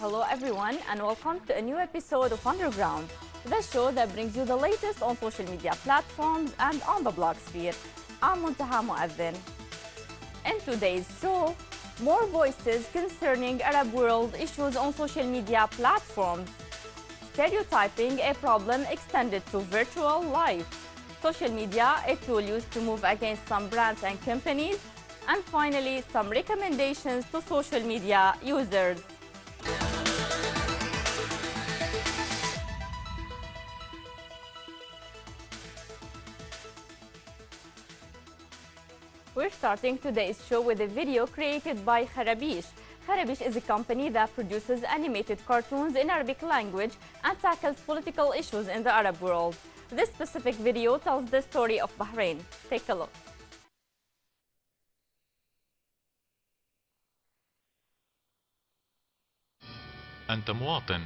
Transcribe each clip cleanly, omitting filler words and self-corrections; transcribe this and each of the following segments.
Hello everyone and welcome to a new episode of Underground, the show that brings you the latest on social media platforms and on the blog sphere. I'm Al-Etejah Mu'adhin. In today's show, more voices concerning Arab world issues on social media platforms. Stereotyping, a problem extended to virtual life. Social media, a tool used to move against some brands and companies. And finally, some recommendations to social media users. We're starting today's show with a video created by Kharabish. Kharabish is a company that produces animated cartoons in Arabic language and tackles political issues in the Arab world. This specific video tells the story of Bahrain. Take a look. أنت مواطن،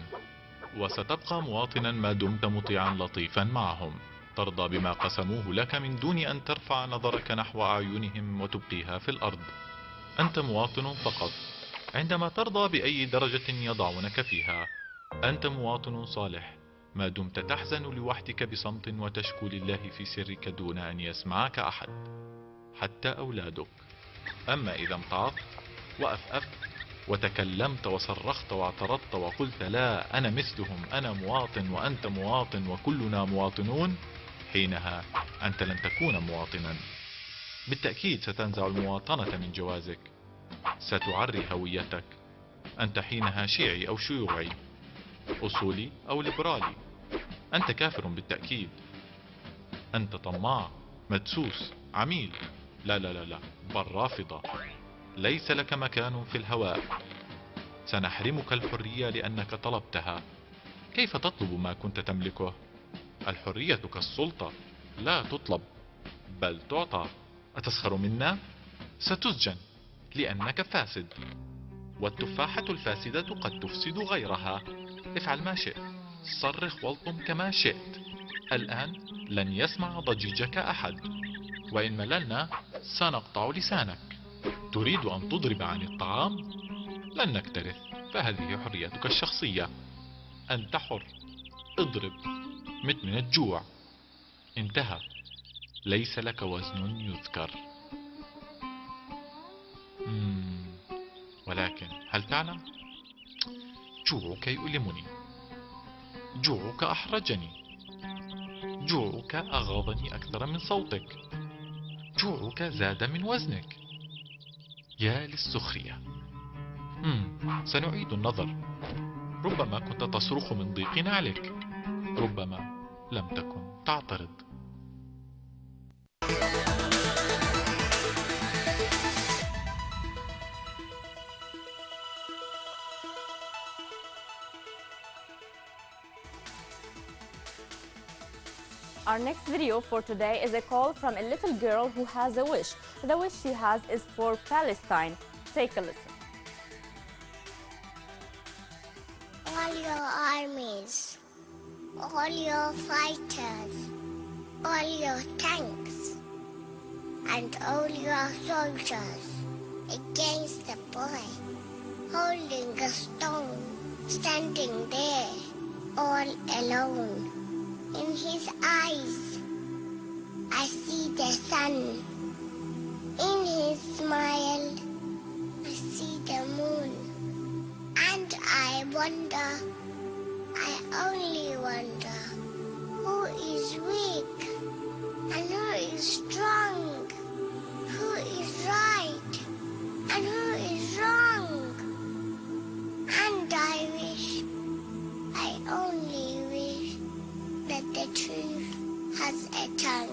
وستبقى مواطنا ما دمت مطيعا لطيفا معهم. ترضى بما قسموه لك من دون أن ترفع نظرك نحو أعينهم وتبقيها في الأرض. أنت مواطن فقط عندما ترضى بأي درجة يضعونك فيها. أنت مواطن صالح ما دمت تحزن لوحدك بصمت وتشكو لله في سرك دون أن يسمعك أحد، حتى أولادك. أما إذا امتعضت وأفأفت وتكلمت وصرخت واعترضت وقلت لا أنا مثلهم، أنا مواطن وأنت مواطن وكلنا مواطنون، حينها أنت لن تكون مواطنا. بالتأكيد ستنزع المواطنة من جوازك، ستعري هويتك. أنت حينها شيعي أو شيوعي، أصولي أو ليبرالي. أنت كافر بالتأكيد. أنت طماع، مدسوس، عميل. لا لا لا لا، بل رافضة. ليس لك مكان في الهواء. سنحرمك الحرية لأنك طلبتها. كيف تطلب ما كنت تملكه؟ الحرية كالسلطة، لا تطلب بل تعطى. أتسخر منا؟ ستسجن لأنك فاسد. والتفاحة الفاسدة قد تفسد غيرها. افعل ما شئت، صرخ والطم كما شئت. الآن لن يسمع ضجيجك أحد، وإن مللنا سنقطع لسانك. تريد أن تضرب عن الطعام؟ لن نكترث، فهذه حريتك الشخصية. أنت حر، اضرب، مت من الجوع. انتهى، ليس لك وزن يذكر. ولكن هل تعلم؟ جوعك يؤلمني، جوعك أحرجني، جوعك أغاظني أكثر من صوتك، جوعك زاد من وزنك. يا للسخرية. سنعيد النظر. ربما كنت تصرخ من ضيق نعلك، ربما لم تكن تعترض. Our next video for today is a call from a little girl who has a wish. The wish she has is for Palestine. Take a listen. All your armies, all your fighters, all your tanks, and all your soldiers against the boy, holding a stone, standing there, all alone. In his eyes, I see the sun. In his smile, I see the moon. And I wonder, I only wonder, who is weak and who is strong, who is right and who is wrong. And I wish, I only wish, that the truth has a tongue.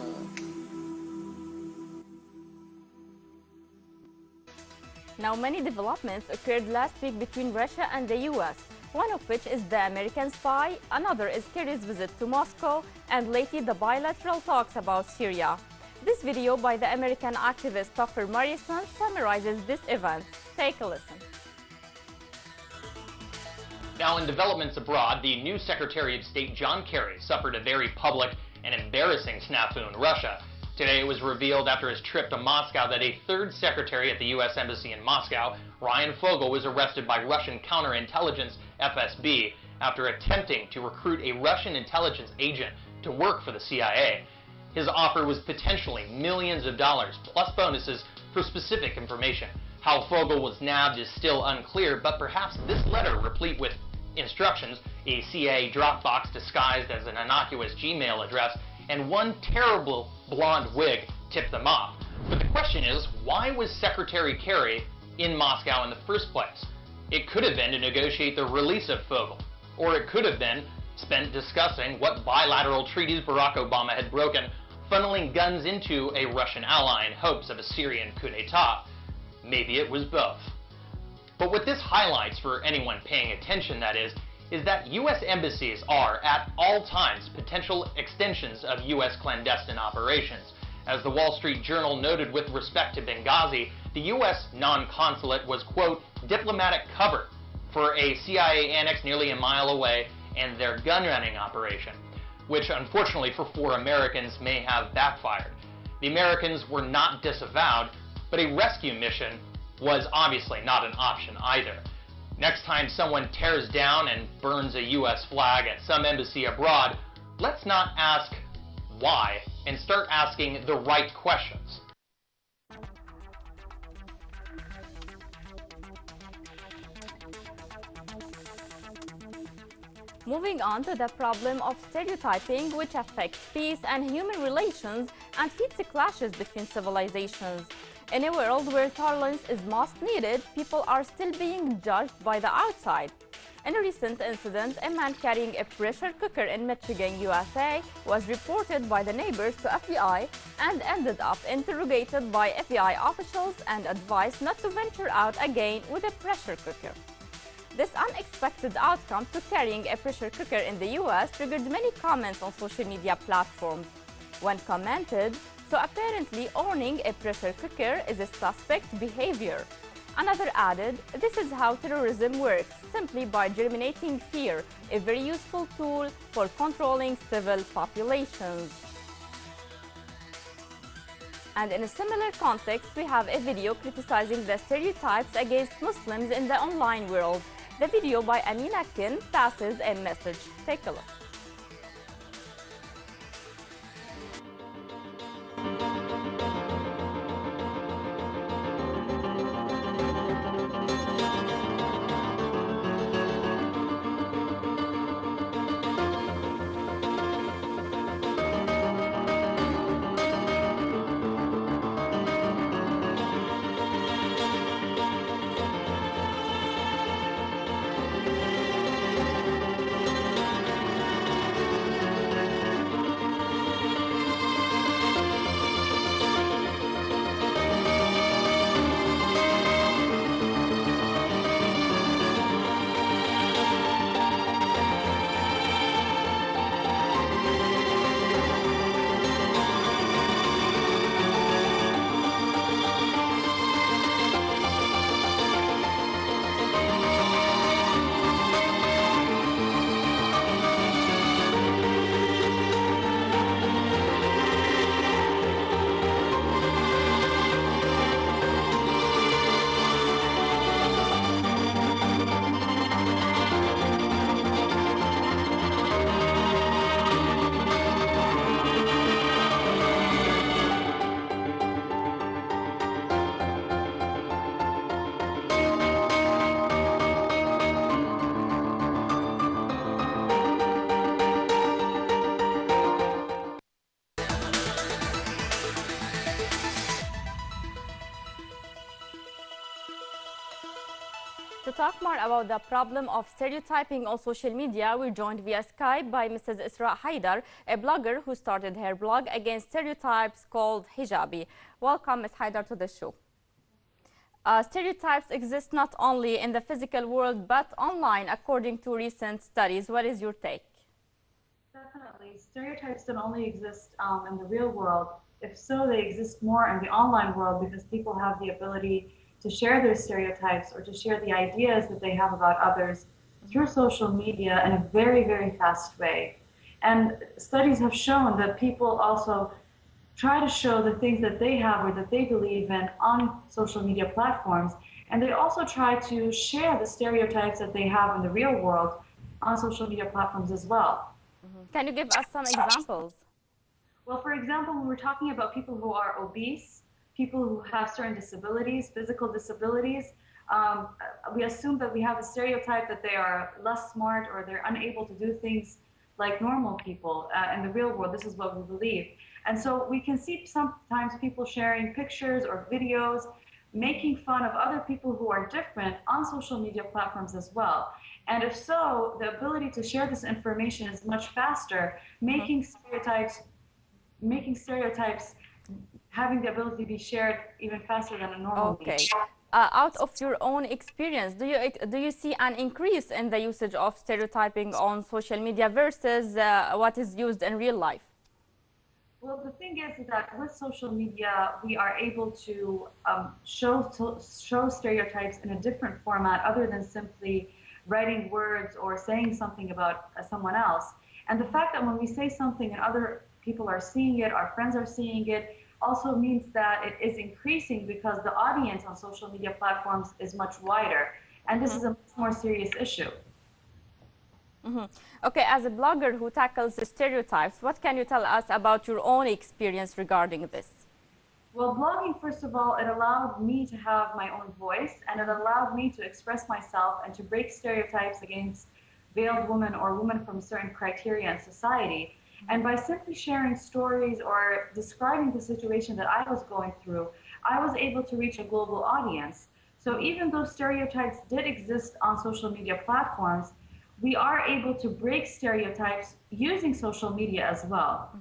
Now, many developments occurred last week between Russia and the US, one of which is the American spy, another is Kerry's visit to Moscow, and lately the bilateral talks about Syria. This video by the American activist Topher Morrison summarizes this event. Take a listen. Now, in developments abroad, the new Secretary of State John Kerry suffered a very public and embarrassing snafu in Russia. Today it was revealed after his trip to Moscow that a third secretary at the U.S. Embassy in Moscow, Ryan Fogel, was arrested by Russian counterintelligence FSB after attempting to recruit a Russian intelligence agent to work for the CIA. His offer was potentially millions of dollars plus bonuses for specific information. How Fogel was nabbed is still unclear, but perhaps this letter, replete with instructions, a CIA Dropbox disguised as an innocuous Gmail address, and one terrible blonde wig tipped them off. But the question is, why was Secretary Kerry in Moscow in the first place? It could have been to negotiate the release of Fogel, or it could have been spent discussing what bilateral treaties Barack Obama had broken, funneling guns into a Russian ally in hopes of a Syrian coup d'etat. Maybe it was both. But what this highlights, for anyone paying attention that is that U.S. embassies are, at all times, potential extensions of U.S. clandestine operations. As the Wall Street Journal noted with respect to Benghazi, the U.S. non-consulate was, quote, diplomatic cover for a CIA annex nearly a mile away and their gun-running operation, which unfortunately for 4 Americans may have backfired. The Americans were not disavowed, but a rescue mission was obviously not an option either. Next time someone tears down and burns a U.S. flag at some embassy abroad, let's not ask why and start asking the right questions. Moving on to the problem of stereotyping, which affects peace and human relations and feeds the clashes between civilizations. In a world where tolerance is most needed, people are still being judged by the outside. In a recent incident, a man carrying a pressure cooker in Michigan, USA, was reported by the neighbors to FBI and ended up interrogated by FBI officials and advised not to venture out again with a pressure cooker. This unexpected outcome to carrying a pressure cooker in the US triggered many comments on social media platforms. One commented, "So apparently owning a pressure cooker is a suspect behavior." Another added, "This is how terrorism works, simply by germinating fear, a very useful tool for controlling civil populations." And in a similar context, we have a video criticizing the stereotypes against Muslims in the online world. The video by Amina Kin passes a message. Take a look. To talk more about the problem of stereotyping on social media, we're joined via Skype by Mrs. Isra Haidar, a blogger who started her blog against stereotypes called Hijabi. Welcome, Ms. Haidar, to the show. Stereotypes exist not only in the physical world, but online, according to recent studies. What is your take? Definitely. Stereotypes don't only exist in the real world. If so, they exist more in the online world because people have the ability to share their stereotypes or to share the ideas that they have about others through social media in a very, very fast way. And studies have shown that people also try to show the things that they have or that they believe in on social media platforms, And they also try to share the stereotypes that they have in the real world on social media platforms as well. Can you give us some examples? Well, for example, when we're talking about people who are obese, people who have certain disabilities, physical disabilities, we assume that we have a stereotype that they are less smart or they're unable to do things like normal people in the real world. This is what we believe. And so we can see sometimes people sharing pictures or videos, making fun of other people who are different on social media platforms as well. And if so, the ability to share this information is much faster, making stereotypes having the ability to be shared even faster than a normal Okay. media. Out of your own experience, do you see an increase in the usage of stereotyping on social media versus what is used in real life? Well, the thing is that with social media, we are able to show stereotypes in a different format other than simply writing words or saying something about someone else. And the fact that when we say something and other people are seeing it, our friends are seeing it, also means that it is increasing because the audience on social media platforms is much wider. And this is a much more serious issue. Okay, as a blogger who tackles the stereotypes, what can you tell us about your own experience regarding this? Well, blogging, first of all, it allowed me to have my own voice, and it allowed me to express myself and to break stereotypes against veiled women or women from certain criteria in society. And by simply sharing stories or describing the situation that I was going through, I was able to reach a global audience. So even though stereotypes did exist on social media platforms, we are able to break stereotypes using social media as well.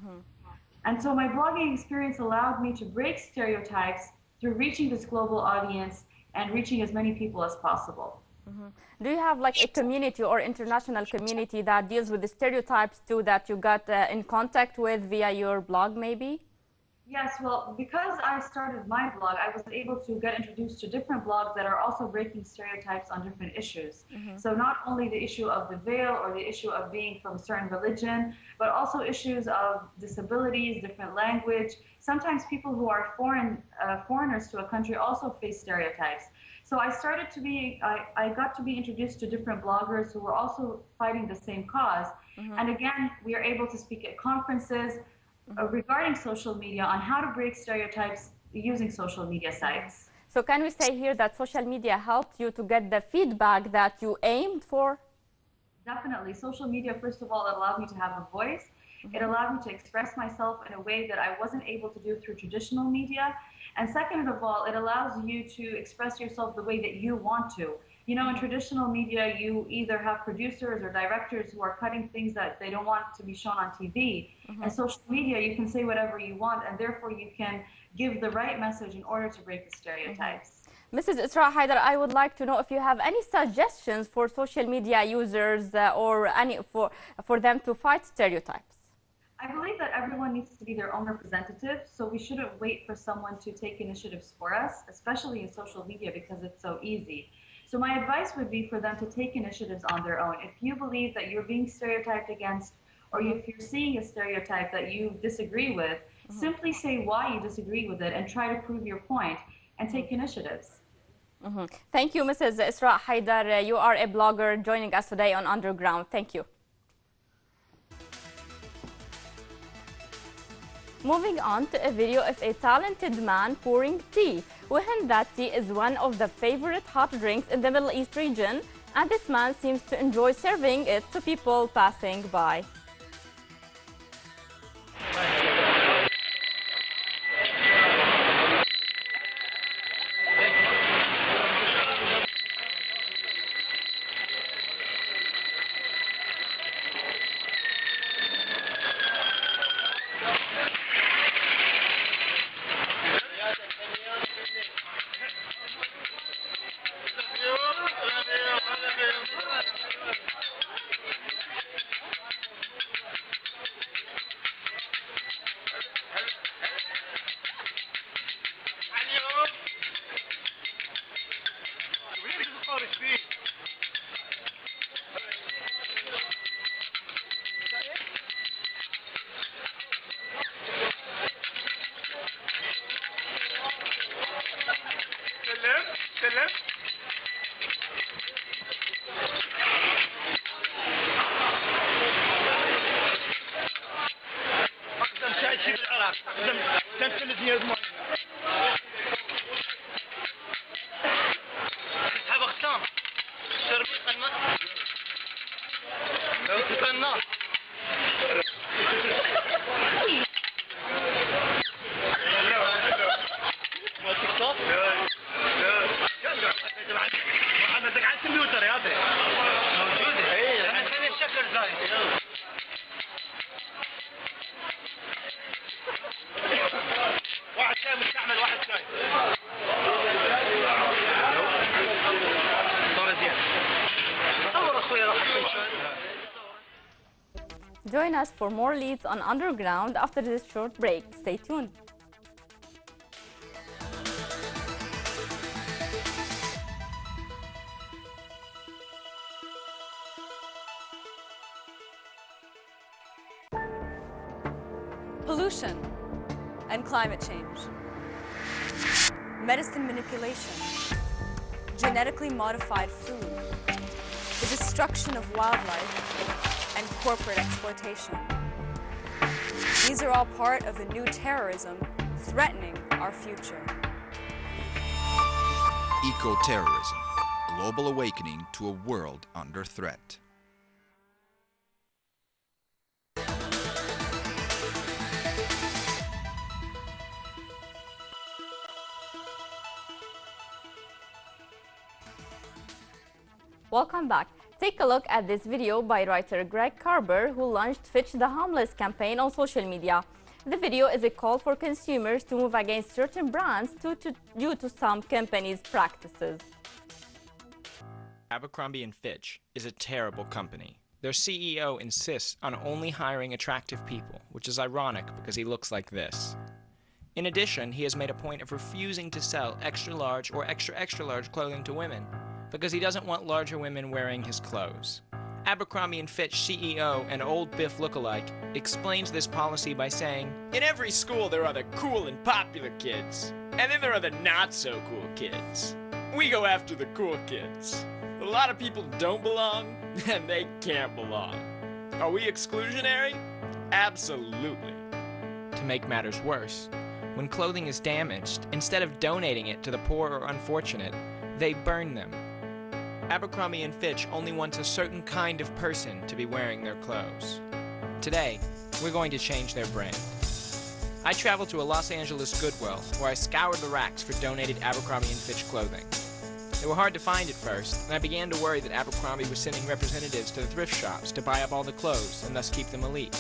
And so my blogging experience allowed me to break stereotypes through reaching this global audience and reaching as many people as possible. Do you have like a community or international community that deals with the stereotypes too that you got in contact with via your blog maybe? Yes, well, because I started my blog, I was able to get introduced to different blogs that are also breaking stereotypes on different issues. So not only the issue of the veil or the issue of being from a certain religion, but also issues of disabilities, different language. Sometimes people who are foreigners to a country also face stereotypes. So I got to be introduced to different bloggers who were also fighting the same cause. And again, we are able to speak at conferences regarding social media on how to break stereotypes using social media sites. So can we say here that social media helped you to get the feedback that you aimed for? Definitely. Social media, first of all, it allowed me to have a voice. It allowed me to express myself in a way that I wasn't able to do through traditional media. And second of all, it allows you to express yourself the way that you want to. You know, in traditional media, you either have producers or directors who are cutting things that they don't want to be shown on TV. And social media, you can say whatever you want, and therefore you can give the right message in order to break the stereotypes. Mrs. Isra Haidar, I would like to know if you have any suggestions for social media users or for them to fight stereotypes. I believe that everyone needs to be their own representative, so we shouldn't wait for someone to take initiatives for us, especially in social media because it's so easy. So my advice would be for them to take initiatives on their own. If you believe that you're being stereotyped against, or if you're seeing a stereotype that you disagree with, simply say why you disagree with it and try to prove your point and take initiatives. Thank you, Mrs. Isra Haidar. You are a blogger joining us today on Underground. Thank you. Moving on to a video of a talented man pouring tea. Wahan that tea is one of the favorite hot drinks in the Middle East region, and this man seems to enjoy serving it to people passing by. Join us for more leads on Underground after this short break. Stay tuned. Pollution and climate change, medicine manipulation, genetically modified food, the destruction of wildlife, and corporate exploitation. These are all part of the new terrorism threatening our future. Eco-terrorism, global awakening to a world under threat. Welcome back. Take a look at this video by writer Greg Carber, who launched Fitch the Homeless campaign on social media. The video is a call for consumers to move against certain brands due to some companies' practices. Abercrombie & Fitch is a terrible company. Their CEO insists on only hiring attractive people, which is ironic because he looks like this. In addition, he has made a point of refusing to sell extra large or extra large clothing to women, because he doesn't want larger women wearing his clothes. Abercrombie & Fitch CEO and Old Biff lookalike explains this policy by saying, "In every school there are the cool and popular kids, and then there are the not-so-cool kids. We go after the cool kids. A lot of people don't belong, and they can't belong. Are we exclusionary? Absolutely." To make matters worse, when clothing is damaged, instead of donating it to the poor or unfortunate, they burn them. Abercrombie & Fitch only wants a certain kind of person to be wearing their clothes. Today, we're going to change their brand. I traveled to a Los Angeles Goodwill where I scoured the racks for donated Abercrombie & Fitch clothing. They were hard to find at first, and I began to worry that Abercrombie was sending representatives to the thrift shops to buy up all the clothes and thus keep them elite.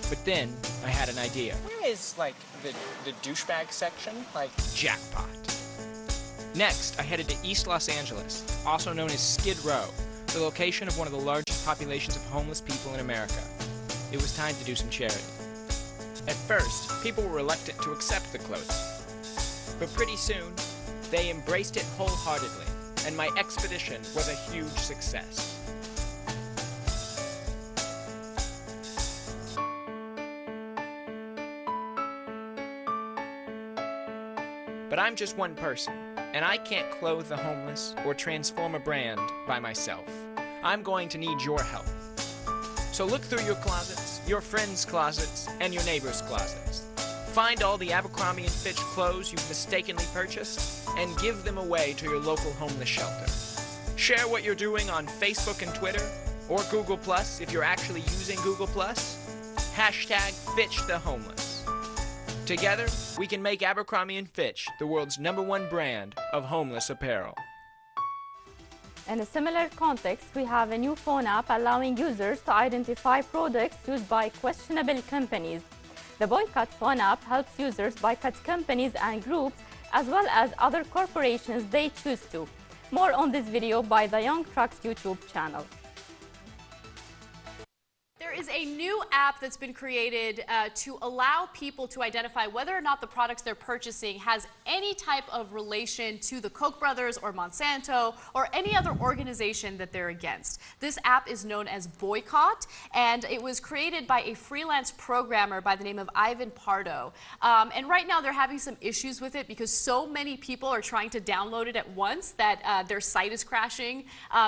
But then, I had an idea. Where is, like, the douchebag section? Like, jackpot. Next, I headed to East Los Angeles, also known as Skid Row, the location of one of the largest populations of homeless people in America. It was time to do some charity. At first, people were reluctant to accept the clothing. But pretty soon, they embraced it wholeheartedly, and my expedition was a huge success. But I'm just one person, and I can't clothe the homeless or transform a brand by myself. I'm going to need your help. So look through your closets, your friends' closets, and your neighbors' closets. Find all the Abercrombie & Fitch clothes you've mistakenly purchased, and give them away to your local homeless shelter. Share what you're doing on Facebook and Twitter, or Google+, if you're actually using Google+. Hashtag Fitch the Homeless. Together, we can make Abercrombie & Fitch the world's #1 brand of homeless apparel. In a similar context, we have a new phone app allowing users to identify products used by questionable companies. The Boycott phone app helps users boycott companies and groups, as well as other corporations they choose to. More on this video by the Young Trucks YouTube channel. There is a new app that's been created to allow people to identify whether or not the products they're purchasing has any type of relation to the Koch brothers or Monsanto or any other organization that they're against. This app is known as Boycott, and it was created by a freelance programmer by the name of Ivan Pardo. And right now they're having some issues with it because so many people are trying to download it at once that their site is crashing.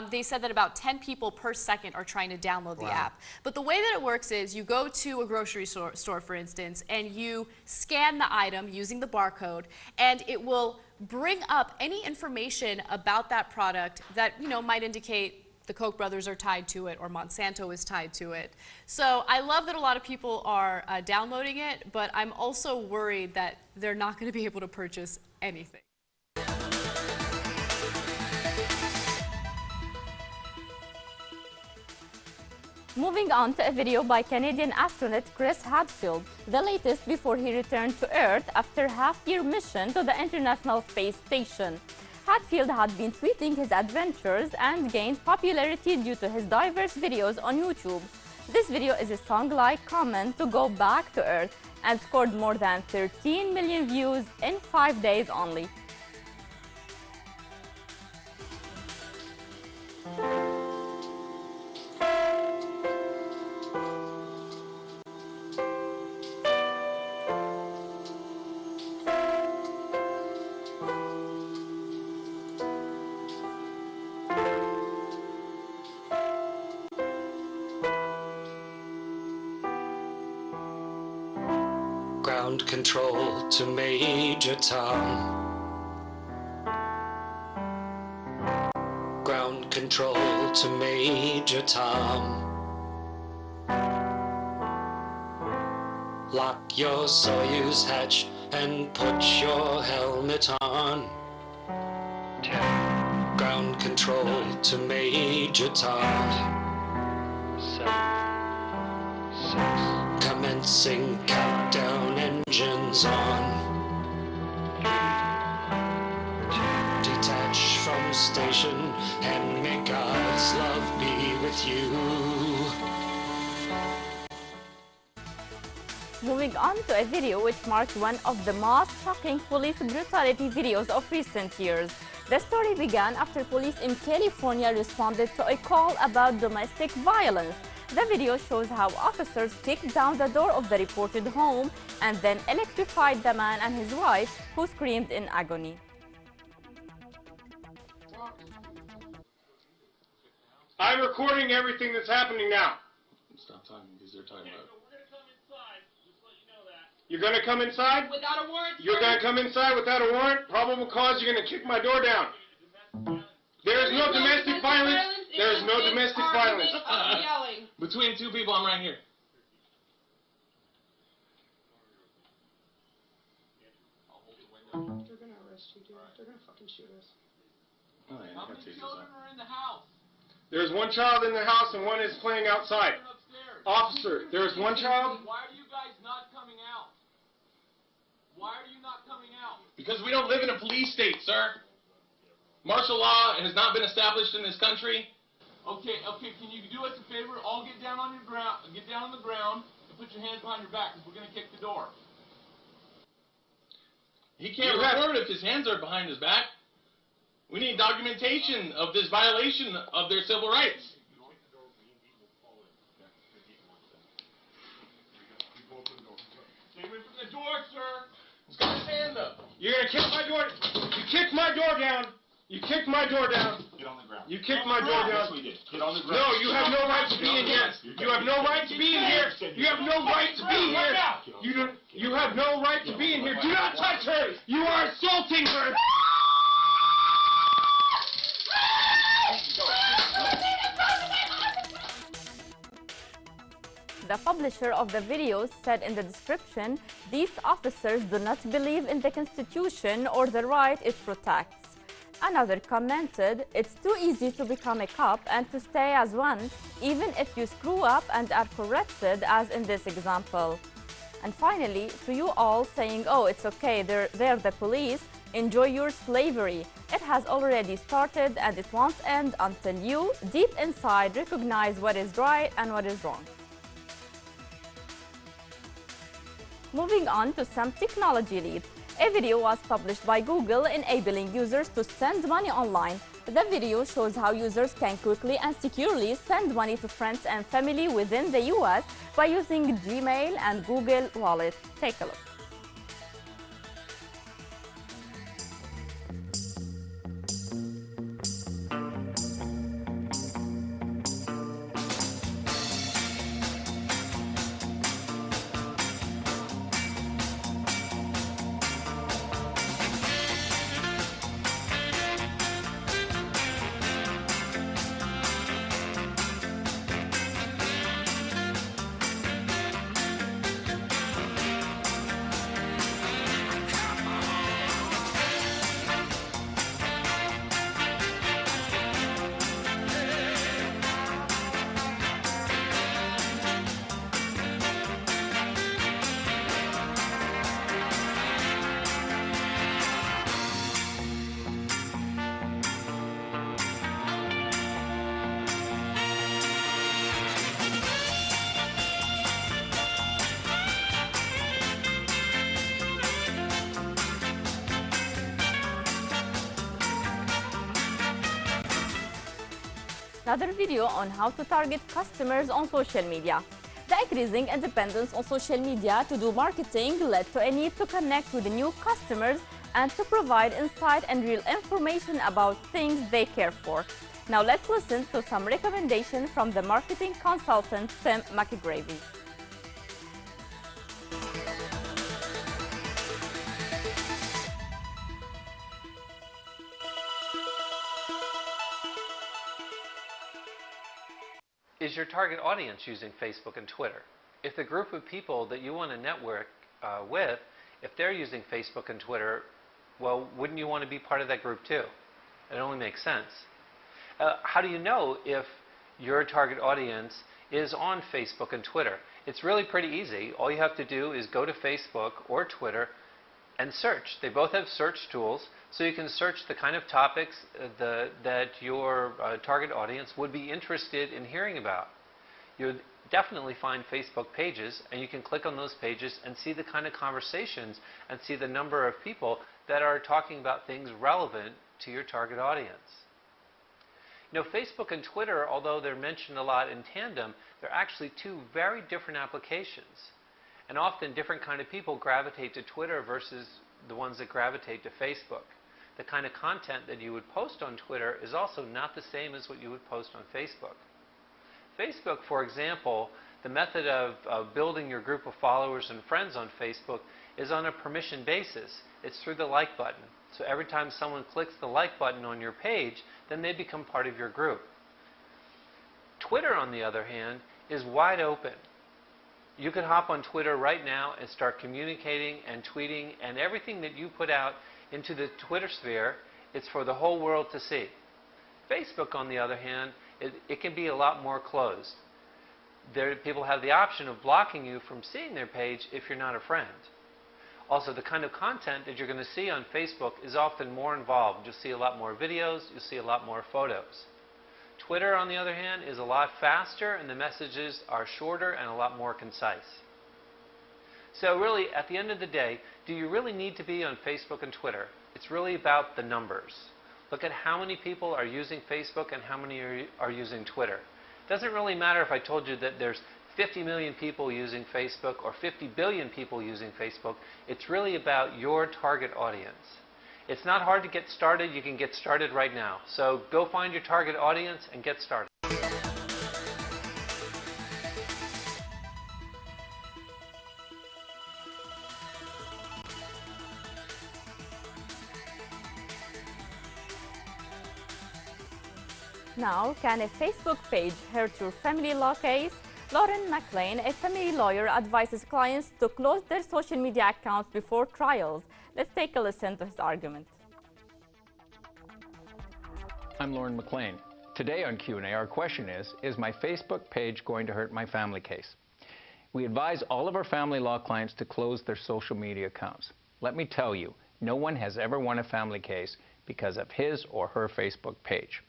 They said that about 10 people per second are trying to download the app. But the way that it works is you go to a grocery store, for instance, and you scan the item using the barcode, and it will bring up any information about that product that, you know, might indicate the Koch brothers are tied to it or Monsanto is tied to it. So I love that a lot of people are downloading it, but I'm also worried that they're not going to be able to purchase anything. Moving on to a video by Canadian astronaut Chris Hadfield, the latest before he returned to Earth after a half-year mission to the International Space Station. Hadfield had been tweeting his adventures and gained popularity due to his diverse videos on YouTube. This video is a song-like comment to go back to Earth and scored more than 13 million views in 5 days only. Ground control to Major Tom. Ground control to Major Tom. Lock your Soyuz hatch and put your helmet on. 10. Ground control to Major Tom. 7. 6. Commencing countdown, engines on. 3. 2. Detach from station and may God's love be with you. Moving on to a video which marked one of the most shocking police brutality videos of recent years. The story began after police in California responded to a call about domestic violence. The video shows how officers kicked down the door of the reported home and then electrified the man and his wife, who screamed in agony. I'm recording everything that's happening now. Stop talking because they're talking about it. You're going to come inside? Without a warrant? You're going to come inside without a warrant? Probable cause, you're going to kick my door down. There is no domestic violence. There is no domestic violence. Between two people, I'm right here. They're going to arrest you, dude. They're going to fucking shoot us. Oh, yeah, How many children are in the house? There's one child in the house and one is playing outside. Officer, there's one child. Why are you guys not coming out? Why are you not coming out? Because we don't live in a police state, sir. Martial law has not been established in this country. Okay, can you do us a favor? All get down on your ground, get down on the ground, and put your hands behind your back, because we're going to kick the door. He can't record if his hands are behind his back. We need documentation of this violation of their civil rights. Stay away from the door, sir. He's got his hand up. You're going to kick my door. You kicked my door down. You kicked my door down. Get on the ground. You kicked my door down. Yes, we did. Get on the ground. No, you have no right to be in here. You have no right to be in here. You have no right to be here. You have no right to be in here. Do not touch her. You are assaulting her. The publisher of the video said in the description, "These officers do not believe in the Constitution or the right it protects." Another commented, "It's too easy to become a cop and to stay as one, even if you screw up and are corrected, as in this example." And finally, to you all saying, "Oh, it's okay, they're the police," enjoy your slavery. It has already started and it won't end until you, deep inside, recognize what is right and what is wrong. Moving on to some technology leads. A video was published by Google enabling users to send money online. The video shows how users can quickly and securely send money to friends and family within the US by using Gmail and Google Wallet. Take a look. Another video on how to target customers on social media. The increasing independence on social media to do marketing led to a need to connect with the new customers and to provide insight and real information about things they care for. Now let's listen to some recommendations from the marketing consultant Tim McGravy. Is your target audience using Facebook and Twitter? If the group of people that you want to network with, if they're using Facebook and Twitter, well, wouldn't you want to be part of that group too? It only makes sense. How do you know if your target audience is on Facebook and Twitter? It's really pretty easy. All you have to do is go to Facebook or Twitter and search. They both have search tools, so you can search the kind of topics that your target audience would be interested in hearing about. You'll definitely find Facebook pages, and you can click on those pages and see the kind of conversations and see the number of people that are talking about things relevant to your target audience. You know, Facebook and Twitter, although they're mentioned a lot in tandem, they're actually two very different applications. And often different kind of people gravitate to Twitter versus the ones that gravitate to Facebook. The kind of content that you would post on Twitter is also not the same as what you would post on Facebook. Facebook, for example, the method of building your group of followers and friends on Facebook is on a permission basis. It's through the like button. So every time someone clicks the like button on your page, then they become part of your group. Twitter, on the other hand, is wide open. You can hop on Twitter right now and start communicating and tweeting, and everything that you put out into the Twitter sphere, it's for the whole world to see. Facebook, on the other hand, it can be a lot more closed. People have the option of blocking you from seeing their page if you're not a friend. Also, the kind of content that you're going to see on Facebook is often more involved. You'll see a lot more videos, you'll see a lot more photos. Twitter, on the other hand, is a lot faster, and the messages are shorter and a lot more concise. So really, at the end of the day, do you really need to be on Facebook and Twitter? It's really about the numbers. Look at how many people are using Facebook and how many are using Twitter. It doesn't really matter if I told you that there's 50 million people using Facebook or 50 billion people using Facebook. It's really about your target audience. It's not hard to get started. You can get started right now. So go find your target audience and get started. Now, can a Facebook page hurt your family law case? Lauren McLean, a family lawyer, advises clients to close their social media accounts before trials. Let's take a listen to his argument. I'm Lauren McLean. Today on Q&A, our question is my Facebook page going to hurt my family case? We advise all of our family law clients to close their social media accounts. Let me tell you, no one has ever won a family case because of his or her Facebook page.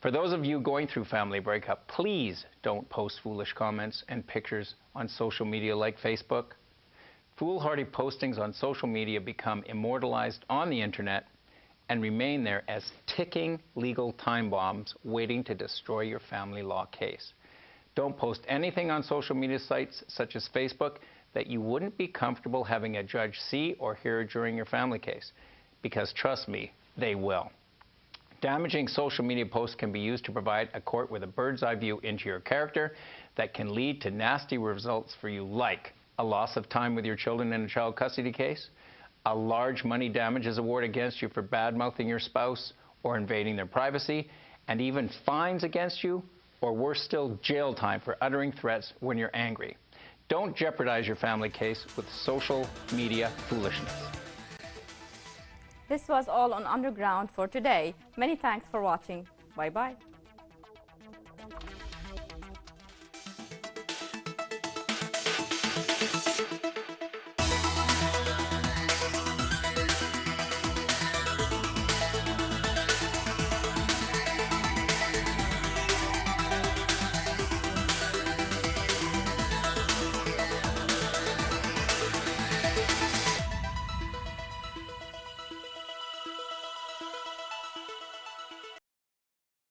For those of you going through family breakup, please don't post foolish comments and pictures on social media like Facebook. Foolhardy postings on social media become immortalized on the internet and remain there as ticking legal time bombs waiting to destroy your family law case. Don't post anything on social media sites such as Facebook that you wouldn't be comfortable having a judge see or hear during your family case, because trust me, they will. Damaging social media posts can be used to provide a court with a bird's eye view into your character that can lead to nasty results for you, like a loss of time with your children in a child custody case, a large money damages award against you for bad-mouthing your spouse or invading their privacy, and even fines against you, or worse still, jail time for uttering threats when you're angry. Don't jeopardize your family case with social media foolishness. This was all on Underground for today. Many thanks for watching. Bye-bye.